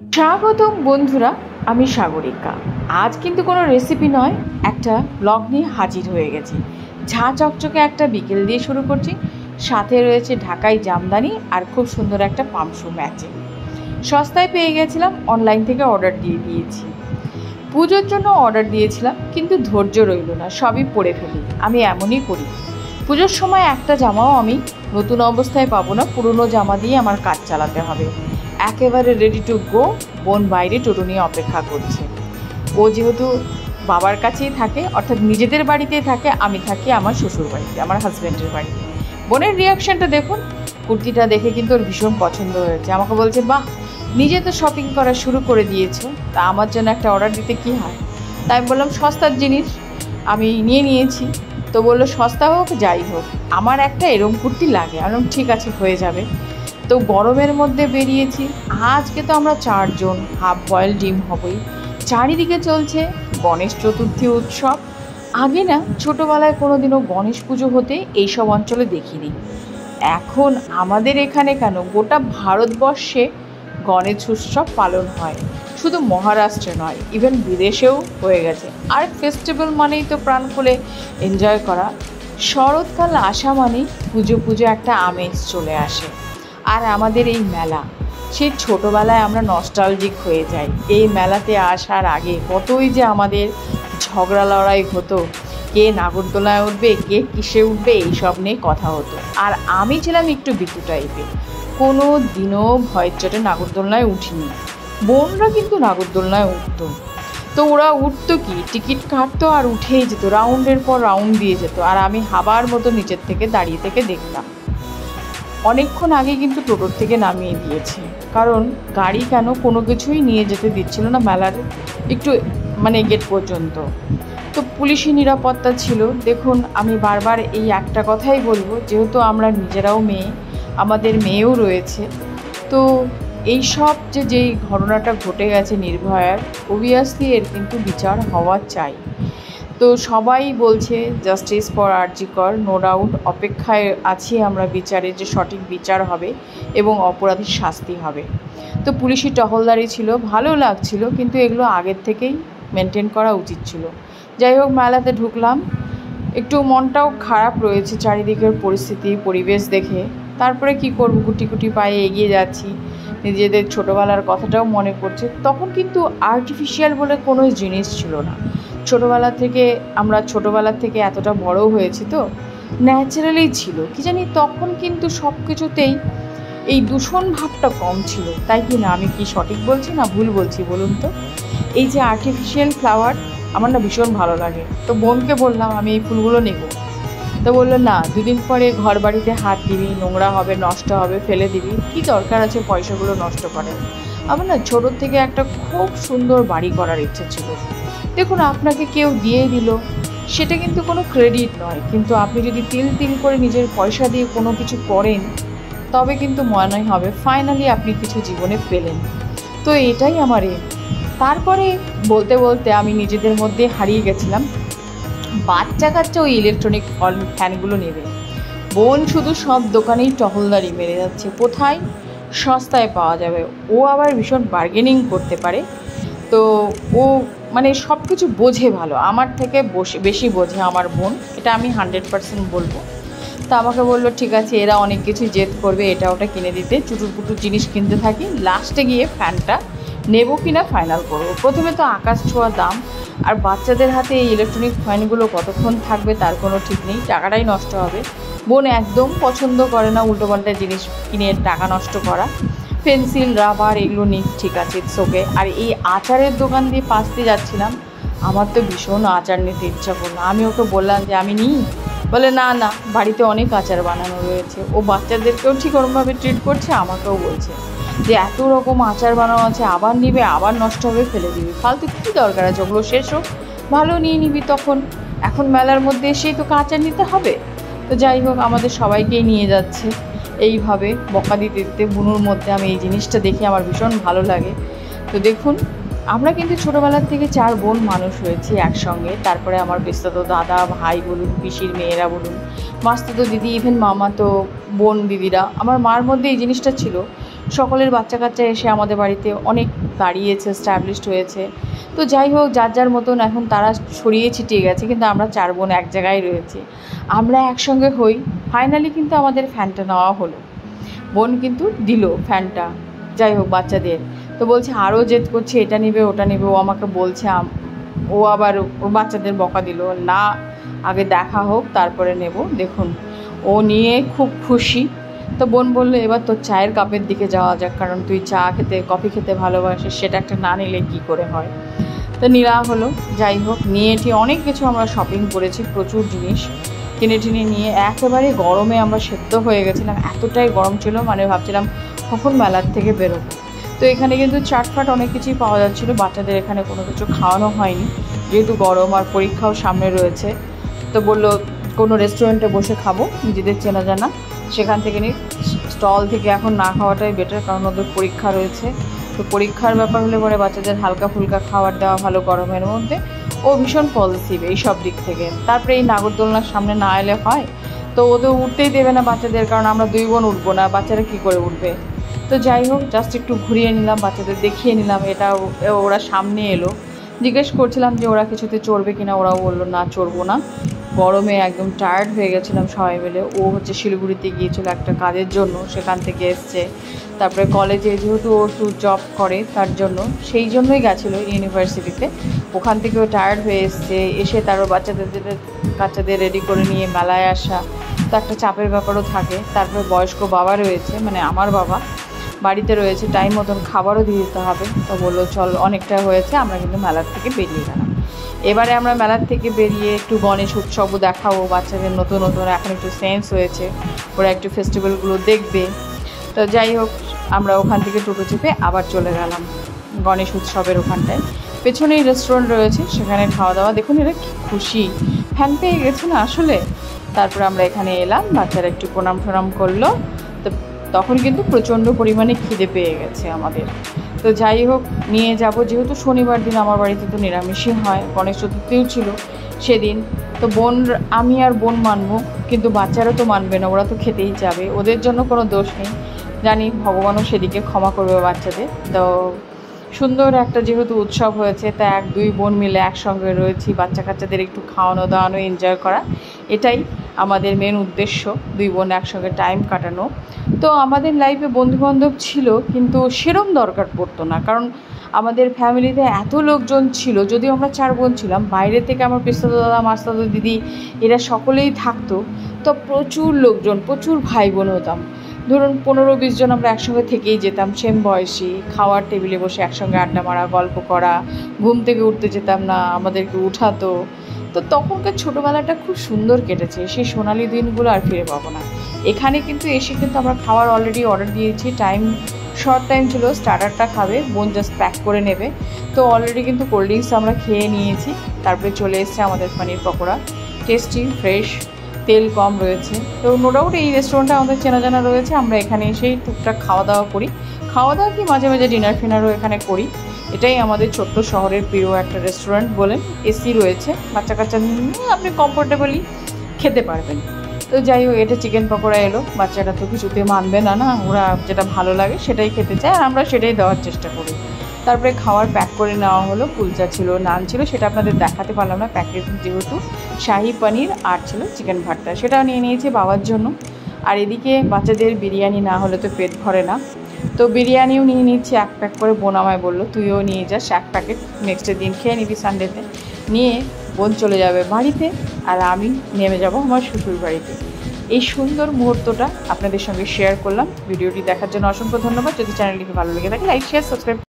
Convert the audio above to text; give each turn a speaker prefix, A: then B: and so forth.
A: স্বাগতম বন্ধুরা, আমি সাগরিকা। আজ কিন্তু কোনো রেসিপি নয়, একটা ব্লগ নিয়ে হাজির হয়ে গেছি। ঝাঁ চকচকে একটা বিকেল দিয়ে শুরু করছি। সাথে রয়েছে ঢাকাই জামদানি আর খুব সুন্দর একটা পামসু ম্যাচিং। সস্তায় পেয়ে গেছিলাম, অনলাইন থেকে অর্ডার দিয়ে দিয়েছি। পুজোর জন্য অর্ডার দিয়েছিলাম, কিন্তু ধৈর্য রইল না, সবই পরে ফেলি। আমি এমনই করি। পুজোর সময় একটা জামাও আমি নতুন অবস্থায় পাবো না, পুরনো জামা দিয়ে আমার কাজ চালাতে হবে। একেবারে রেডি টু গো। বোন বাইরে টোটো নিয়ে অপেক্ষা করছে। ও যেহেতু বাবার কাছেই থাকে, অর্থাৎ নিজেদের বাড়িতেই থাকে, আমি থাকি আমার শ্বশুর বাড়িতে, আমার হাজব্যান্ডের বাড়িতে। বোনের রিয়াকশানটা দেখুন। কুর্তিটা দেখে কিন্তু ওর ভীষণ পছন্দ হয়েছে। আমাকে বলছে, বাহ, নিজে তো শপিং করা শুরু করে দিয়েছো, তা আমার জন্য একটা অর্ডার দিতে কী হয়। তাই আমি বললাম সস্তার জিনিস আমি নিয়েছি। তো বললো সস্তা হোক যাই হোক, আমার একটা এরম কুর্তি লাগে। আমি বললাম ঠিক আছে, হয়ে যাবে। তো গরমের মধ্যে বেরিয়েছি। আজকে তো আমরা 4 জন, হাফ বয়েল ডিম হবই। চারিদিকে চলছে গণেশ চতুর্থী উৎসব। আগে না ছোটোবেলায় কোনো দিনও গণেশ পুজো হতে এইসব অঞ্চলে দেখিনি। এখন আমাদের এখানে কেন, গোটা ভারতবর্ষে গণেশ উৎসব পালন হয়। শুধু মহারাষ্ট্রে নয়, ইভেন বিদেশেও হয়ে গেছে। আর ফেস্টিভ্যাল মানেই তো প্রাণ খুলে এনজয় করা। শরৎকাল আসা মানেই পুজো পুজো একটা আমেজ চলে আসে। আর আমাদের এই মেলা, সেই ছোটোবেলায় আমরা নস্টালজিক হয়ে যাই। এই মেলাতে আসার আগে কতই যে আমাদের ঝগড়া লড়াই হতো, কে নাগরদোলায় উঠবে, কে কিসে উঠবে, এইসব নিয়ে কথা হতো। আর আমি ছিলাম একটু বিতু টাইপের, কোনো দিনও ভয়ের চোটে নাগরদোলনায় উঠিনি। বোনরা কিন্তু নাগরদোলনায় উঠতো। তো ওরা উঠতো কি, টিকিট কাটতো আর উঠেই যেত, রাউন্ডের পর রাউন্ড দিয়ে যেত। আর আমি হাবার মতো নিচের থেকে দাঁড়িয়ে থেকে দেখতাম। অনেকক্ষণ আগে কিন্তু টোটোর থেকে নামিয়ে দিয়েছে, কারণ গাড়ি কেন কোনো কিছুই নিয়ে যেতে দিচ্ছিল না মেলার একটু গেট পর্যন্ত। তো পুলিশি নিরাপত্তা ছিল। দেখুন, আমি বারবার এই একটা কথাই বলবো, যেহেতু আমরা নিজেরাও মেয়ে, আমাদের মেয়েও রয়েছে। তো এই সব যেই ঘটনাটা ঘটে গেছে নির্ভয়ার, অবভিয়াসলি এর কিন্তু বিচার হওয়া চাই। তো সবাই বলছে জাস্টিস ফর আরজি কর, নো ডাউট। অপেক্ষায় আছি আমরা বিচারের, যে সঠিক বিচার হবে এবং অপরাধীর শাস্তি হবে। তো পুলিশি টহলদারি ছিল, ভালো লাগছিল, কিন্তু এগুলো আগের থেকেই মেনটেন করা উচিত ছিল। যাই হোক, মেলাতে ঢুকলাম। একটু মনটাও খারাপ রয়েছে চারিদিকের পরিস্থিতি পরিবেশ দেখে। তারপরে কি করব, গুটি গুটি পায়ে এগিয়ে যাচ্ছি। নিজেদের ছোটোবেলার কথাটাও মনে পড়ছে। তখন কিন্তু আর্টিফিশিয়াল বলে কোনো জিনিস ছিল না। আমরা ছোটোবেলার থেকে এতটা বড় হয়েছি, তো ন্যাচারালি ছিল কি জানি। তখন কিন্তু সব কিছুতেই এই দূষণ ভাবটা কম ছিল, তাই কি না? আমি কি সঠিক বলছি না ভুল বলছি বলুন তো? এই যে আর্টিফিশিয়াল ফ্লাওয়ার, আমার না ভীষণ ভালো লাগে। তো বোনকে বললাম আমি এই ফুলগুলো নেব। তো বললো না, 2 দিন পরে ঘর বাড়িতে হাত দিবি, নোংরা হবে, নষ্ট হবে, ফেলে দিবি, কি দরকার আছে পয়সাগুলো নষ্ট করার। আমার না ছোটোর থেকে একটা খুব সুন্দর বাড়ি করার ইচ্ছে ছিল। দেখুন, আপনাকে কেউ দিয়ে দিল, সেটা কিন্তু কোনো ক্রেডিট নয়, কিন্তু আপনি যদি তিল তিল করে নিজের পয়সা দিয়ে কোনো কিছু করেন, তবে কিন্তু মনে হবে ফাইনালি আপনি কিছু জীবনে পেলেন। তো এটাই আমার তারপরে বলতে বলতে আমি নিজেদের মধ্যে হারিয়ে গেছিলাম। বাচ্চা কাচ্চা ওই ইলেকট্রনিক ফ্যানগুলো নেবে। বোন শুধু সব দোকানেই টহলদারি মেরে যাচ্ছে, কোথায় সস্তায় পাওয়া যাবে। ও আবার ভীষণ বার্গেনিং করতে পারে। তো ও সব কিছু বোঝে ভালো, আমার থেকে বেশি বোঝে আমার বোন, এটা আমি 100% বলবো। তা আমাকে বললো ঠিক আছে, এরা অনেক কিছু জেদ করবে, এটা ওটা কিনে দিতে। চুটুর পুটুর জিনিস কিনতে থাকি, লাস্টে গিয়ে ফ্যানটা নেবো কিনা ফাইনাল করবো। প্রথমে তো আকাশ ছোঁয়া দাম, আর বাচ্চাদের হাতে এই ইলেকট্রনিক ফ্যানগুলো কতক্ষণ থাকবে তার কোনো ঠিক নেই, টাকাটাই নষ্ট হবে। বোন একদম পছন্দ করে না উল্টোপাল্টা জিনিস কিনে টাকা নষ্ট করা। পেন্সিল, রাবার এগুলো নিই, ঠিক আছে, ইটস ওকে। আর এই আচারের দোকান দিয়ে পাশ দিয়ে যাচ্ছিলাম, আমার তো ভীষণ আচার নিতে ইচ্ছা করলো। আমি ওকে বললাম যে আমি নিই, বলে না না, বাড়িতে অনেক আচার বানানো রয়েছে। ও বাচ্চাদেরকেও ঠিক ওরমভাবে ট্রিট করছে, আমাকেও বলছে যে এত রকম আচার বানানো আছে, আবার নিবে, আবার নষ্ট হবে, ফেলে দিবি, ফালতু কী দরকার আছে, ওগুলো শেষ হোক, ভালো নিয়ে নিবি তখন। এখন মেলার মধ্যে এসেই তোকে আচার নিতে হবে। তো যাই হোক, আমাদের সবাইকেই নিয়ে যাচ্ছে এইভাবে বকা দিতে দিতে। বুনুর মধ্যে আমি এই জিনিসটা দেখে আমার ভীষণ ভালো লাগে। তো দেখুন, আমরা কিন্তু ছোটোবেলার থেকে 4 বোন মানুষ হয়েছি একসঙ্গে। তারপরে আমার পিস্তাতো দাদা, ভাই বলুন, পিসির মেয়েরা বলুন, মাস্তাতো দিদি, ইভেন মামাতো বোন দিদিরা। আমার মার মধ্যে এই জিনিসটা ছিল, সকলের বাচ্চা কাচ্চা এসে আমাদের বাড়িতে অনেক দাঁড়িয়েছে, স্ট্যাবলিশড হয়েছে। তো যাই হোক, যার যার মতন এখন তারা ছড়িয়ে ছিটিয়ে গেছে, কিন্তু আমরা 4 বোন এক জায়গায় রয়েছি। আমরা একসঙ্গে হই। ফাইনালি কিন্তু আমাদের ফ্যানটা নেওয়া হলো। বোন কিন্তু দিল ফ্যানটা, যাই হোক বাচ্চাদের। তো বলছে আরও জেদ করছে, এটা নেবে ওটা নেবে। ও আমাকে বলছে, ও আবার ওর বাচ্চাদের বকা দিল, না আগে দেখা হোক তারপরে নেব। দেখুন, ও নিয়ে খুব খুশি। তো বোন বললো এবার তোর চায়ের কাপের দিকে যাওয়া যাক, কারণ তুই চা খেতে কফি খেতে ভালোবাসিস, সেটা একটা না নিলে কী করে হয়। তো নেওয়া হলো। যাই হোক, নিয়ে অনেক কিছু আমরা শপিং করেছি, প্রচুর জিনিস কিনে টিনে নিয়ে একেবারে গরমে আমরা সেদ্ধ হয়ে গেছিলাম। এতটাই গরম ছিল, মানে ভাবছিলাম কখন মেলার থেকে বেরোবো। তো এখানে কিন্তু চাটফাট অনেক কিছুই পাওয়া যাচ্ছিলো। বাচ্চাদের এখানে কোনো কিছু খাওয়ানো হয়নি, যেহেতু গরম আর পরীক্ষাও সামনে রয়েছে। তো বললো কোনো রেস্টুরেন্টে বসে খাবো, নিজেদের চেনা জানা, সেখান থেকে নিয়ে স্টল থেকে এখন না খাওয়াটাই বেটার, কারণ ওদের পরীক্ষা রয়েছে। তো পরীক্ষার ব্যাপার হলে পরে বাচ্চাদের হালকা ফুলকা খাবার দেওয়া ভালো গরমের মধ্যে। ও ভীষণ পজিটিভ এই সব দিক থেকে। তারপরে এই নাগরদোলনার সামনে না এলে হয়, তো ও তো উঠতেই দেবে না বাচ্চাদের, কারণ আমরা 2 বোন উঠবো না, বাচ্চারা কী করে উঠবে। তো যাই হোক, জাস্ট একটু ঘুরিয়ে নিলাম, বাচ্চাদের দেখিয়ে নিলাম। এটা ওরা সামনে এলো, জিজ্ঞেস করছিলাম যে ওরা কিছুতে চড়বে কিনা, ওরাও বললো না চড়বো না। গরমে একদম টায়ার্ড হয়ে গেছিলাম সবাই মিলে। ও হচ্ছে শিলিগুড়িতে গিয়েছিল একটা কাজের জন্য, সেখান থেকে এসছে। তারপরে কলেজে যেহেতু ও একটু জব করে, তার জন্য সেই জন্যই গেছিলো ইউনিভার্সিটিতে। ওখান থেকে ও টায়ার্ড হয়ে এসছে, এসে তারও বাচ্চাদের রেডি করে নিয়ে মেলায় আসা, তো একটা চাপের ব্যাপারও থাকে। তারপরে বয়স্ক বাবা রয়েছে, মানে আমার বাবা বাড়িতে রয়েছে, টাইম মতন খাবারও দিয়ে দিতে হবে। তো বললো চল অনেকটা হয়েছে, আমরা কিন্তু মেলার থেকে বেরিয়ে গেলাম। এবারে আমরা মেলার থেকে বেরিয়ে একটু গণেশ উৎসবও দেখাবো। বাচ্চাদের নতুন নতুন এখন একটু সেন্স হয়েছে, ওরা একটু ফেস্টিভ্যালগুলো দেখবে। তো যাই হোক, আমরা ওখান থেকে টোটো চেপে আবার চলে গেলাম গণেশ উৎসবের ওখানটায়। পেছনেই রেস্টুরেন্ট রয়েছে, সেখানে খাওয়া দাওয়া। দেখুন এরা কি খুশি, ফ্যান পেয়ে গেছে না আসলে। তারপরে আমরা এখানে এলাম, বাচ্চারা একটু প্রণাম টনাম করলো। তো তখন কিন্তু প্রচণ্ড পরিমাণে খিদে পেয়ে গেছে আমাদের। তো যাই হোক, নিয়ে যাব, যেহেতু শনিবার দিন আমার বাড়িতে তো নিরামিষই হয়, গণেশ চতুর্থীও ছিল সেদিন। তো আমি আর বোন মানবো, কিন্তু বাচ্চারা তো মানবে না, ওরা তো খেতেই যাবে, ওদের জন্য কোনো দোষ নেই। জানি ভগবানও সেদিকে ক্ষমা করবে বাচ্চাদের। তো সুন্দর একটা যেহেতু উৎসব হয়েছে, তা 1-2 বোন মিলে একসঙ্গে রয়েছি, বাচ্চা কাচ্চাদের একটু খাওয়ানো দাওয়ানো, এনজয় করা, এটাই আমাদের মেন উদ্দেশ্য, 2 বোন একসঙ্গে টাইম কাটানো। তো আমাদের লাইফে বন্ধুবান্ধব ছিল, কিন্তু সেরম দরকার পড়তো না, কারণ আমাদের ফ্যামিলিতে এত লোকজন ছিল। যদিও আমরা 4 বোন ছিলাম, বাইরে থেকে আমার পিস্তাতো দাদা, মাস্তাতো দিদি, এরা সকলেই থাকতো। তো প্রচুর লোকজন, প্রচুর ভাই বোন হতাম। ধরুন 15-20 জন আমরা একসঙ্গে থেকেই যেতাম, সেম বয়সী, খাওয়ার টেবিলে বসে একসঙ্গে আড্ডা মারা, গল্প করা, ঘুম থেকে উঠতে যেতাম না, আমাদেরকে উঠাতো। তো তখনকার ছোটোবেলাটা খুব সুন্দর কেটেছে, সেই সোনালি দিনগুলো আর ফিরে পাবো না। এখানে কিন্তু এসে কিন্তু আমরা খাবার অলরেডি অর্ডার দিয়েছি, শর্ট টাইম ছিল, স্টার্টারটা খাবে, বোন জাস্ট প্যাক করে নেবে। তো অলরেডি কিন্তু কোল্ড ড্রিঙ্কস আমরা খেয়ে নিয়েছি। তারপরে চলে এসছে আমাদের পনির পকোড়া, টেস্টি, ফ্রেশ, তেল কম রয়েছে। তো নো ডাউট এই রেস্টুরেন্টটা আমাদের চেনা জানা রয়েছে, আমরা এখানে এসেই টুকটাক খাওয়া দাওয়া করি। খাওয়া দাওয়া কি মাঝে মাঝে ডিনার ফিনারও এখানে করি। এটাই আমাদের ছোট্ট শহরের প্রিয় একটা রেস্টুরেন্ট বলেন, এসি রয়েছে, বাচ্চা কাচ্চা নিয়ে আপনি কমফোর্টেবলি খেতে পারবেন। তো যাই হোক, এটা চিকেন পকোড়া এলো, বাচ্চারা তো কিছুতে মানবে না, ওরা যেটা ভালো লাগে সেটাই খেতে চায়, আর আমরা সেটাই দেওয়ার চেষ্টা করি। তারপরে খাবার প্যাক করে নেওয়া হলো, কুলচা ছিল, নান ছিল, সেটা আপনাদের দেখাতে পারলাম না প্যাকেট, যেহেতু শাহি পনির আর ছিল চিকেন ভর্তা, সেটাও নিয়ে নিয়েছি বাবার জন্য। আর এদিকে বাচ্চাদের বিরিয়ানি না হলে তো পেট ভরে না, তো বিরিয়ানিও নিয়ে নিচ্ছি 1 প্যাক করে। বোন আমায় বললো তুইও নিয়ে যাস 1 প্যাকেট, নেক্সট দিন খেয়ে নিবি সানডেতে। নিয়ে বোন চলে যাবে বাড়িতে, আর আমি নেমে যাব আমার শ্বশুর বাড়িতে। এই সুন্দর মুহূর্তটা আপনাদের সঙ্গে শেয়ার করলাম। ভিডিওটি দেখার জন্য অসংখ্য ধন্যবাদ। যদি চ্যানেলটিকে ভালো লেগে থাকে লাইক, শেয়ার, সাবস্ক্রাইব